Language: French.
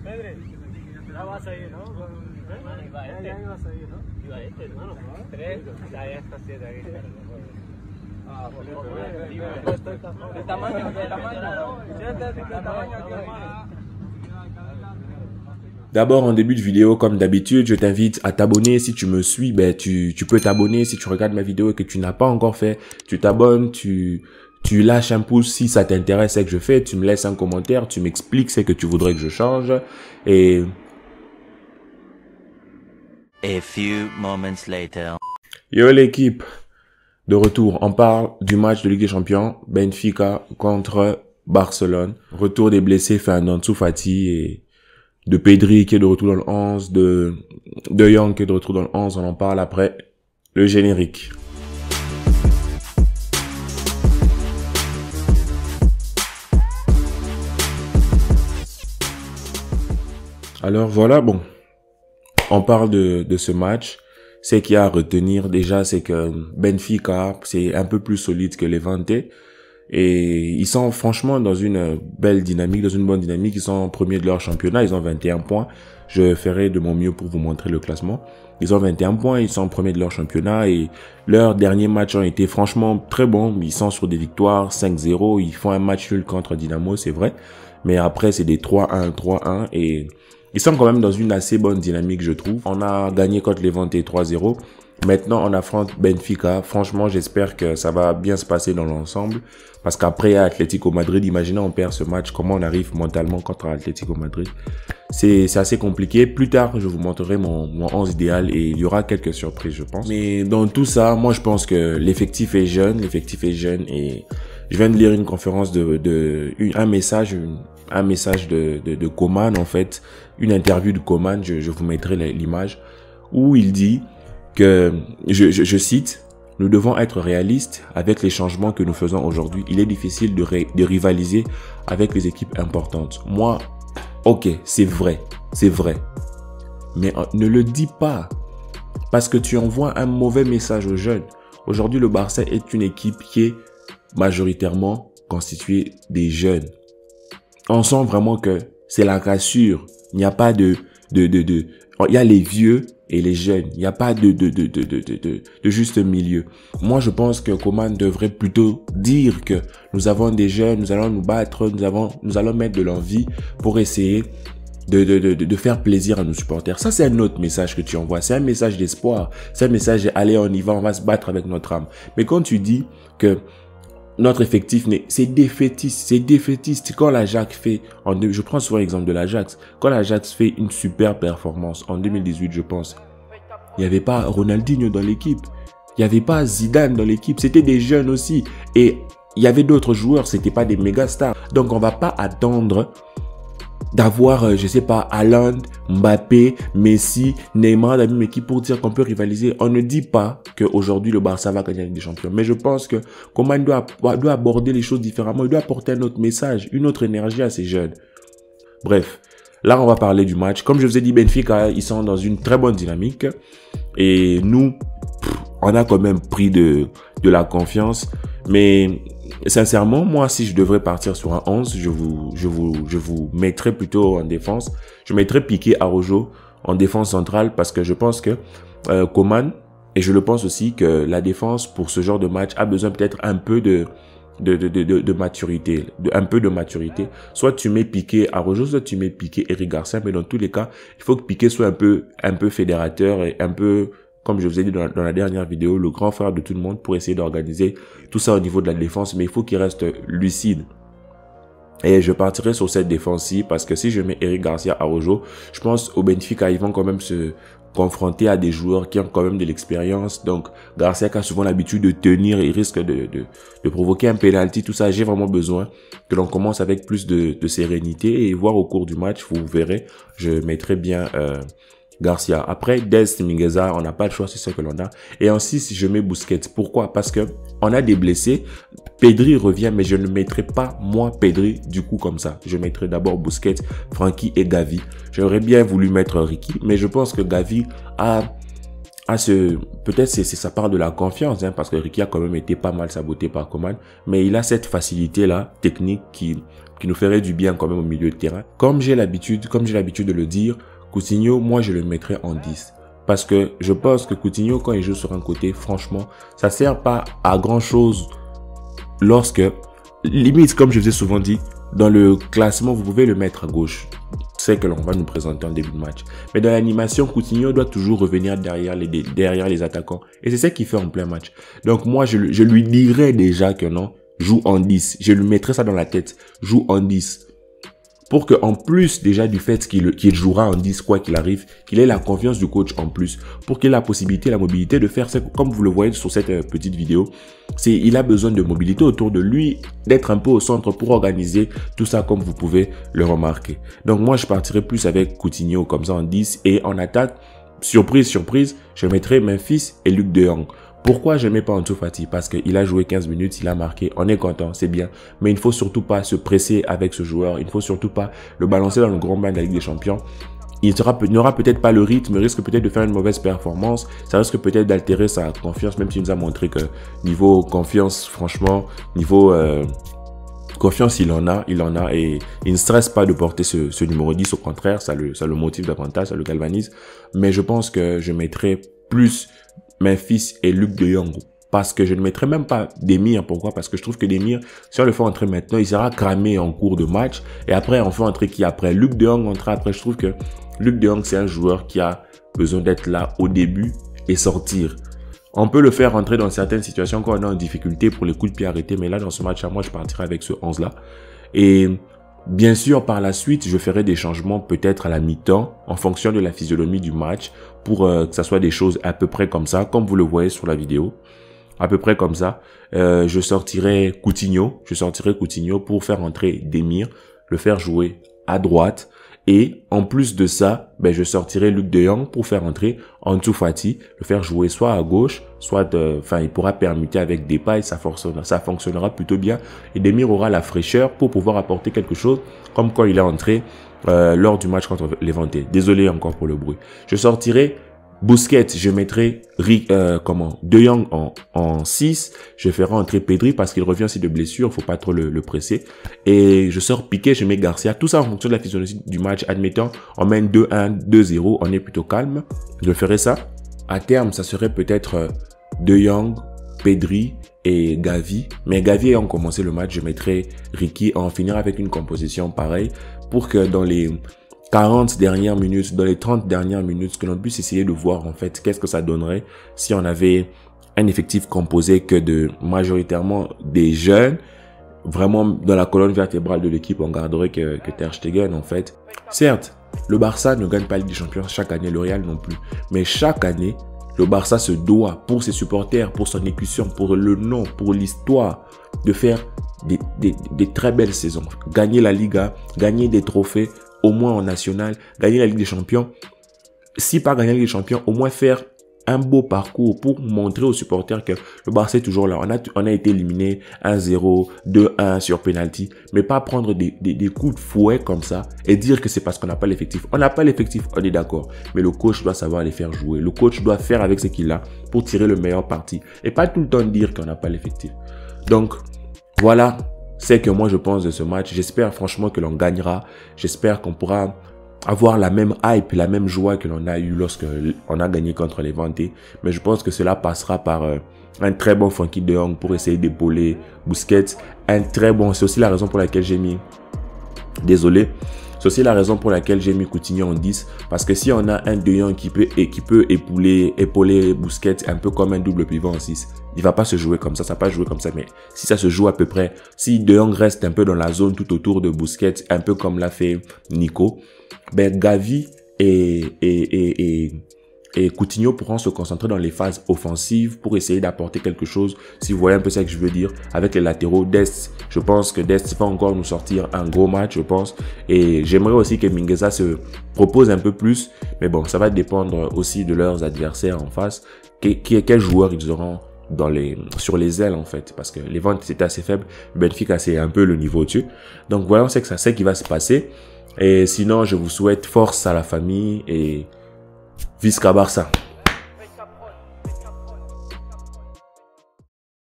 Pedri, ya vas a ir, ¿no? Ya ibas a ir, ¿no? Iba este, hermano. 3, ya está 7 aquí. El tamaño, D'abord, en début de vidéo, comme d'habitude, je t'invite à t'abonner. Si tu me suis, ben, tu peux t'abonner. Si tu regardes ma vidéo et que tu n'as pas encore fait, tu t'abonnes, tu lâches un pouce si ça t'intéresse ce que je fais. Tu me laisses un commentaire, tu m'expliques ce que tu voudrais que je change. Et A few moments later. yo l'équipe, de retour. On parle du match de Ligue des Champions, Benfica contre Barcelone. Retour des blessés fait un Ansu Fati et de Pedri qui est de retour dans le 11, de Jong qui est de retour dans le 11. On en parle après le générique. Alors voilà, bon, on parle de ce match. Ce qu'il y a à retenir déjà, c'est que Benfica, c'est un peu plus solide que Levante. Et ils sont franchement dans une belle dynamique, dans une bonne dynamique. Ils sont premiers de leur championnat, ils ont 21 points. Je ferai de mon mieux pour vous montrer le classement. Ils ont 21 points, ils sont premiers de leur championnat et leurs derniers matchs ont été franchement très bons. Ils sont sur des victoires 5-0, ils font un match nul contre Dynamo, c'est vrai. Mais après, c'est des 3-1, 3-1 et ils sont quand même dans une assez bonne dynamique, je trouve. On a gagné contre Levante 3-0. Maintenant, on affronte Benfica. Franchement, j'espère que ça va bien se passer dans l'ensemble. Parce qu'après, à Atlético Madrid, imaginez on perd ce match. Comment on arrive mentalement contre Atlético Madrid? C'est assez compliqué. Plus tard, je vous montrerai mon 11 idéal et il y aura quelques surprises, je pense. Mais dans tout ça, moi, je pense que l'effectif est jeune. Et je viens de lire une conférence un message de Koeman, en fait. Une interview de Koeman. Je vous mettrai l'image où il dit que, je cite, « Nous devons être réalistes avec les changements que nous faisons aujourd'hui. Il est difficile de rivaliser avec les équipes importantes. » Moi, ok, c'est vrai. Mais ne le dis pas parce que tu envoies un mauvais message aux jeunes. Aujourd'hui, le Barça est une équipe qui est majoritairement constituée des jeunes. On sent vraiment que c'est la cassure. Il n'y a pas il y a les vieux et les jeunes. Il n'y a pas de juste milieu. Moi, je pense que Koeman devrait plutôt dire que nous avons des jeunes, nous allons nous battre, nous allons mettre de l'envie pour essayer de faire plaisir à nos supporters. Ça, c'est un autre message que tu envoies. C'est un message d'espoir. C'est un message de, allez, on y va, on va se battre avec notre âme. Mais quand tu dis que notre effectif, c'est défaitiste. Quand l'Ajax fait, je prends souvent l'exemple de l'Ajax. Quand l'Ajax fait une super performance en 2018, je pense, il n'y avait pas Ronaldinho dans l'équipe. Il n'y avait pas Zidane dans l'équipe. C'était des jeunes aussi. Et il y avait d'autres joueurs, c'était pas des méga stars. Donc on va pas attendre d'avoir, je sais pas, Haaland, Mbappé, Messi, Neymar dans la même équipe pour dire qu'on peut rivaliser. On ne dit pas qu'aujourd'hui le Barça va gagner la Ligue des Champions. Mais je pense que Koeman doit aborder les choses différemment. Il doit apporter un autre message, une autre énergie à ces jeunes. Bref, là on va parler du match. Comme je vous ai dit, Benfica, ils sont dans une très bonne dynamique. Et nous, on a quand même pris de la confiance. Mais sincèrement, moi, si je devrais partir sur un 11, je vous mettrais plutôt en défense. Je mettrais Piqué Araujo en défense centrale parce que je pense que Koeman, et je le pense aussi que la défense pour ce genre de match a besoin peut-être un peu de maturité, un peu de maturité. Soit tu mets Piqué Araujo, soit tu mets Piqué Eric Garcia, mais dans tous les cas, il faut que Piqué soit un peu fédérateur et un peu, comme je vous ai dit dans la dernière vidéo, le grand frère de tout le monde pour essayer d'organiser tout ça au niveau de la défense. Mais il faut qu'il reste lucide. Et je partirai sur cette défense-ci parce que si je mets Eric Garcia Araujo, je pense au Benfica, ils vont quand même se confronter à des joueurs qui ont quand même de l'expérience. Donc, Garcia qui a souvent l'habitude de tenir, il risque de provoquer un penalty. Tout ça, j'ai vraiment besoin que l'on commence avec plus de sérénité et voir au cours du match, vous verrez, je mettrai bien Garcia. Après, Dest, Mingueza, on n'a pas le choix, c'est ce que l'on a. Et en 6, je mets Busquets. Pourquoi? Parce que on a des blessés. Pedri revient, mais je ne mettrai pas, moi, Pedri, du coup, comme ça. Je mettrai d'abord Busquets, Frankie et Gavi. J'aurais bien voulu mettre Ricky, mais je pense que Gavi a peut-être ça part de la confiance, hein, parce que Ricky a quand même été pas mal saboté par Coman, mais il a cette facilité-là, technique, qui nous ferait du bien quand même au milieu de terrain. Comme j'ai l'habitude de le dire, Coutinho, moi je le mettrais en 10. Parce que je pense que Coutinho, quand il joue sur un côté, franchement, ça sert pas à grand chose lorsque, limite, comme je vous ai souvent dit, dans le classement, vous pouvez le mettre à gauche. C'est que l'on va nous présenter en début de match. Mais dans l'animation, Coutinho doit toujours revenir derrière les attaquants. Et c'est ça qu'il fait en plein match. Donc moi, je lui dirais déjà que non, joue en 10. Je lui mettrais ça dans la tête. Joue en 10. Pour que, en plus déjà du fait qu'il jouera en 10 quoi qu'il arrive, qu'il ait la confiance du coach en plus, pour qu'il ait la possibilité, la mobilité de faire ça, comme vous le voyez sur cette petite vidéo, il a besoin de mobilité autour de lui, d'être un peu au centre pour organiser tout ça comme vous pouvez le remarquer. Donc moi je partirais plus avec Coutinho comme ça en 10 et en attaque, surprise, je mettrais Memphis et Luc de Jong. Pourquoi je ne mets pas Ansu Fati? Parce qu'il a joué 15 minutes, il a marqué, on est content, c'est bien. Mais il ne faut surtout pas se presser avec ce joueur, il ne faut surtout pas le balancer dans le grand bain de la Ligue des Champions. Il n'aura peut-être pas le rythme, il risque peut-être de faire une mauvaise performance, ça risque peut-être d'altérer sa confiance, même s'il nous a montré que niveau confiance, franchement, niveau confiance, il en a et il ne stresse pas de porter ce numéro 10, au contraire, ça le motive davantage, ça le galvanise. Mais je pense que je mettrai plus Memphis et Luc de Jong, parce que je ne mettrai même pas Demir. Pourquoi? Parce que je trouve que Demir, si on le fait entrer maintenant, il sera cramé en cours de match, et après on fait entrer qui après? Luc de Jong entra après. Je trouve que Luc de Jong, c'est un joueur qui a besoin d'être là au début et sortir. On peut le faire entrer dans certaines situations quand on est en difficulté pour les coups de pied arrêtés, mais là dans ce match-là, moi je partirai avec ce 11-là. Et bien sûr, par la suite, je ferai des changements peut-être à la mi-temps en fonction de la physionomie du match pour que ça soit des choses à peu près comme ça, comme vous le voyez sur la vidéo. À peu près comme ça. Je sortirai Coutinho pour faire entrer Demir, le faire jouer à droite. Et en plus de ça, je sortirai Luc de Jong pour faire entrer Ansu Fati, le faire jouer soit à gauche, soit il pourra permuter avec Depay, ça fonctionnera plutôt bien. Et Demir aura la fraîcheur pour pouvoir apporter quelque chose, comme quand il est entré lors du match contre Levante. Désolé encore pour le bruit. Je sortirai Busquets, je mettrai De Jong en 6, je ferai entrer Pedri parce qu'il revient aussi de blessure, faut pas trop le presser. Et je sors Piqué, je mets Garcia, tout ça en fonction de la physionomie du match. Admettons, on mène 2-1, 2-0, on est plutôt calme. Je ferai ça. À terme, ça serait peut-être De Jong, Pedri et Gavi. Mais Gavi ayant commencé le match, je mettrai Ricky, on finira avec une composition pareille pour que dans les 40 dernières minutes, dans les 30 dernières minutes, que l'on puisse essayer de voir en fait qu'est-ce que ça donnerait si on avait un effectif composé que de majoritairement des jeunes. Vraiment dans la colonne vertébrale de l'équipe, on garderait que Ter Stegen en fait. Certes, le Barça ne gagne pas la Ligue des Champions chaque année, le Real non plus. Mais chaque année, le Barça se doit, pour ses supporters, pour son écussion, pour le nom, pour l'histoire, de faire des très belles saisons. Gagner la Liga, gagner des trophées, au moins en national, gagner la Ligue des Champions. Si pas gagner la Ligue des Champions, au moins faire un beau parcours pour montrer aux supporters que le Barça est toujours là. On a été éliminé 1-0, 2-1 sur penalty, mais pas prendre des coups de fouet comme ça et dire que c'est parce qu'on n'a pas l'effectif. On n'a pas l'effectif, on est d'accord, mais le coach doit savoir les faire jouer. Le coach doit faire avec ce qu'il a pour tirer le meilleur parti et pas tout le temps dire qu'on n'a pas l'effectif. Donc, voilà. C'est que moi je pense de ce match. J'espère franchement que l'on gagnera. J'espère qu'on pourra avoir la même hype, la même joie que l'on a eu lorsque on a gagné contre Levante. Mais je pense que cela passera par un très bon Frenkie de Jong pour essayer d'épauler Busquets. Un très bon, c'est aussi la raison pour laquelle j'ai mis, désolé, c'est aussi la raison pour laquelle j'ai mis Coutinho en 10. Parce que si on a un De Jong qui peut épauler Busquets un peu comme un double pivot en 6, il va pas se jouer comme ça va pas jouer comme ça. Mais si ça se joue à peu près, si De Jong reste un peu dans la zone tout autour de Busquets, un peu comme l'a fait Nico, Gavi et Coutinho pourront se concentrer dans les phases offensives pour essayer d'apporter quelque chose. Si vous voyez un peu ce que je veux dire, avec les latéraux, Dest, je pense que Dest va encore nous sortir un gros match, je pense. Et j'aimerais aussi que Mingueza se propose un peu plus. Mais bon, ça va dépendre aussi de leurs adversaires en face. Quels joueurs ils auront sur les ailes en fait, parce que les ventes c'était assez faible. Benfica c'est un peu le niveau au-dessus. Donc voilà, on sait que ça c'est qui va se passer. Et sinon je vous souhaite force à la famille et Visca Barça.